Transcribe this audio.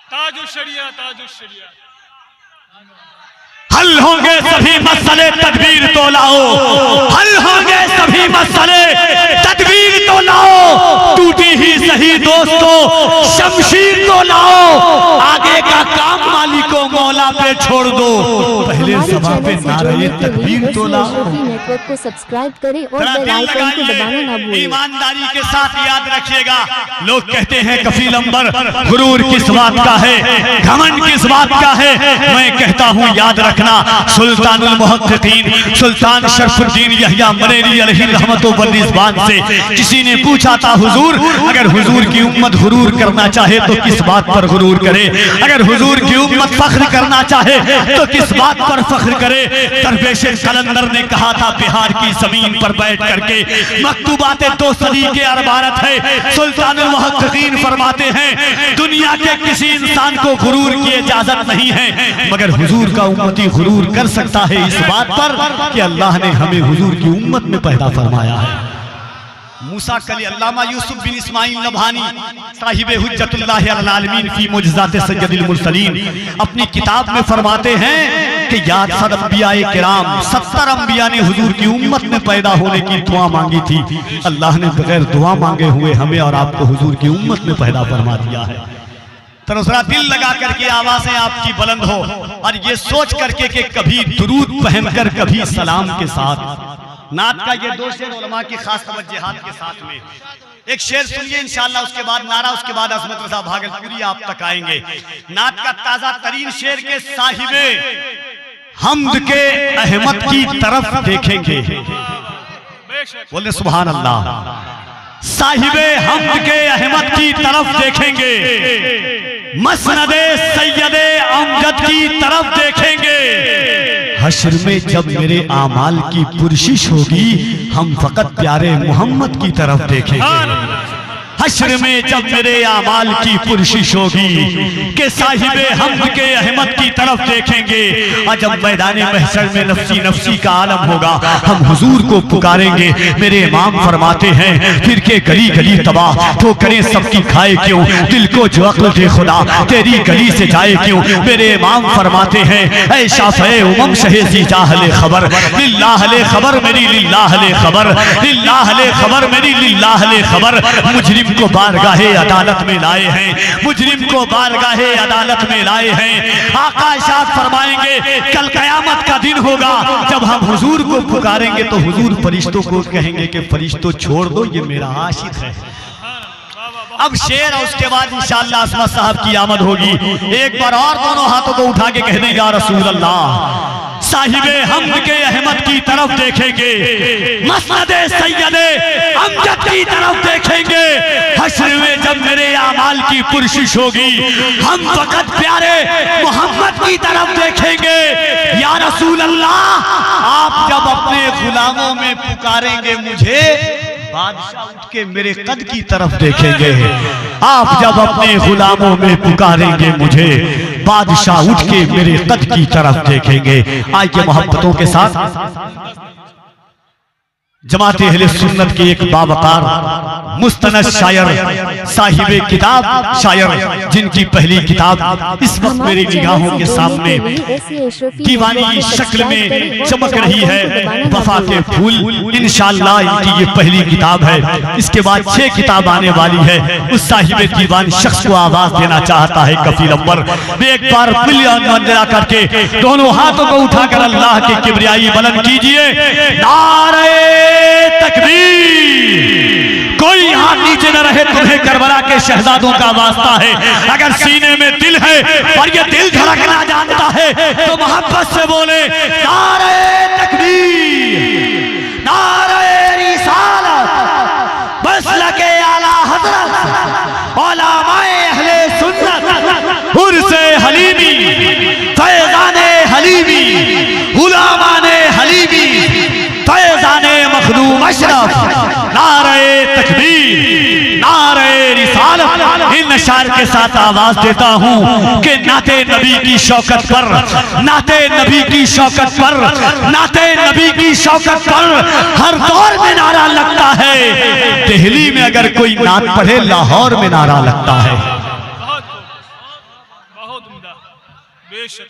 ताजुश्शरिया ताजुश्शरिया। हल होंगे सभी मसले तदबीर तो लाओ, हल होंगे सभी मसले तदबीर तो लाओ, टूटी ही सही दोस्तों शमशीर तो लाओ, आगे का काम मालिको मौला पे छोड़ दो, पहले सभा पे नारे तकबीर तो लाओ। नेटवर्क को सब्सक्राइब करें और बेल आइकन को दबाना ना भूलें। ईमानदारी के साथ याद रखिएगा, लोग कहते हैं कफील अंबर गुरूर किस बात का है, घमंड किस बात का है, मैं कहता हूँ याद रखना सुल्तानुल मुहक्किकीन सुल्तान शरफुद्दीन यहया बरेली अलैहि रहमतुल्लाह व रिज़वान से किसी ने पूछा था, हुजूर अगर हुजूर की उम्मत गुरूर करना चाहे तो किस बात पर गुरूर करे, अगर हुजूर की उम्मत फख्र करना चाहे तो किस बात पर फख्र करे। दरवेश कलंदर ने कहा था, बिहार की जमीन पर बैठ करके मकतूबाते दो सदी के अरबारत है, सुल्तानुल मुहक्किकीन फरमाते हैं दुनिया के किसी इंसान को गुरूर की इजाजत नहीं है, मगर हुजूर का उम्मती गुरूर कर सकता है इस बात पर कि अल्लाह ने हमें हुजूर की उम्मत में पैदा फरमाया है। मूसा कली अल्लामा यूसुफ बिन इस्माइल नबहानी साहिब हुज्जतुल्लाह अल आलमीन फी मुजज़ात सय्यदुल मुरसलीन अपनी किताब में फरमाते हैं कि याद सद अंबियाए किराम 70 अंबिया ने हुजूर की उम्मत में पैदा होने की दुआ मांगी थी, अल्लाह ने बगैर दुआ मांगे हुए हमें और आपको हुजूर की उम्मत में पैदा फरमा दिया है। तो जरा दिल लगा करके आवाजें आपकी बुलंद हो और ये सोच करके कि कभी दुरूद पहनकर कभी सलाम के साथ। नात का ये दो शेर उलमा की खास तवज्जुहात के साथ में एक शेर सुनिए इंशाअल्लाह, उसके बाद नारा, उसके बाद अजमत रजा भागलपुरी आप तक आएंगे। नात का ताजा तरीन शेर के साहिबे हम्द के अहमद की तरफ देखेंगे, बोले सुभान अल्लाह। साहिबे हम्द के अहमद की तरफ देखेंगे, मसनदे सैयदे अमजद की तरफ देखेंगे, हश्र में जब मेरे आमाल की पुरशिश होगी हम फकत प्यारे मोहम्मद की तरफ देखेंगे। हश्र में जब मेरे आमाल की पुरशिश होगी के साहिबे हम्द के अहमद की तरफ देखेंगे, और जब मैदान महशर में नफ्सी नफ्सी का आलम होगा हम हुजूर को पुकारेंगे। मेरे इमाम फरमाते हैं फिर के गली गली तबाह तो करें सबकी खाए क्यों, दिल को जो अक्ल दे खुदा तेरी गली से जाए क्यों। मेरे इमाम फरमाते हैं ऐ शाफ़े उमम शहेज़ी जाहले खबर लिल्लाह ले खबर मेरी लिल्लाह ले खबर लिल्लाह ले खबर मेरी लिल्लाह ले खबर। मुजरिम को बारगाहे अदालत में लाए हैं, मुजरिम को बारगाहे अदालत में लाए हैं। आका इरशाद फरमाएंगे कल कयामत का दिन होगा जब हम हुजूर को पुकारेंगे तो हुजूर फरिश्तों को कहेंगे कि फरिश्तों छोड़ दो ये मेरा आशिक है। अब शेर और उसके बाद इंशाअल्लाह असमत साहब की आमद होगी। एक बार और दोनों हाथों को उठा के कह दें या रसूल अल्लाह। साहिबे हम्द के अहमद की तरफ देखेंगे, मसनदे सैयदे अमजद की तरफ देखेंगे, हश्र में जब मेरे आमाल की पुरशिश होगी हम फकत प्यारे मोहम्मद की तरफ देखेंगे। या रसूल अल्लाह आप जब अपने गुलामों में पुकारेंगे मुझे बादशाह उठ के मेरे कद की तरफ देखेंगे। आप जब अपने गुलामों में पुकारेंगे मुझे बादशाह उठ के मेरे कद की तरफ देखेंगे। आइए मोहब्बतों के साथ जमात अहले सुन्नत के एक बावकार मुस्तनद शायर साहिबे किताब शायर जिनकी पहली किताब इस वक्त मेरी निगाहों के सामने दीवानी शक्ल में चमक रही है, वफा के फूल। इंशाअल्लाह इनकी ये पहली किताब है, इसके बाद 6 किताब आने वाली है। उस साहिबे दीवान शख्स को आवाज देना चाहता है कफील अंबर। वे एक बार मिला करके दोनों हाथों को उठाकर अल्लाह की किबरियाई बुलंद कीजिए। नारे तकबीर। कोई यहाँ नीचे न रहे, तुम्हें करबला के शहजादों का वास्ता है। अगर सीने में दिल है और ये दिल धड़कना जानता है तो मोहब्बत से बोले नारे तकबीर, नारे रिसालत, बस लगे आला हज़रत उलमाए अहले सुन्नत उर्से हलीमी फैज़ाने हलीमी उलमाने हलीमी फैज़ाने मखदूम अशरफ। नारे तकबीर, नारे रिसालत। इन अशार के साथ आवाज देता हूँ कि नाते नबी की शौकत पर, नाते नबी की शौकत पर, नाते नबी की शौकत पर हर दौर में नारा लगता है। दिल्ली में अगर कोई नात पढ़े लाहौर में नारा लगता है। बहुत खूब, बहुत उम्दा, बेशक।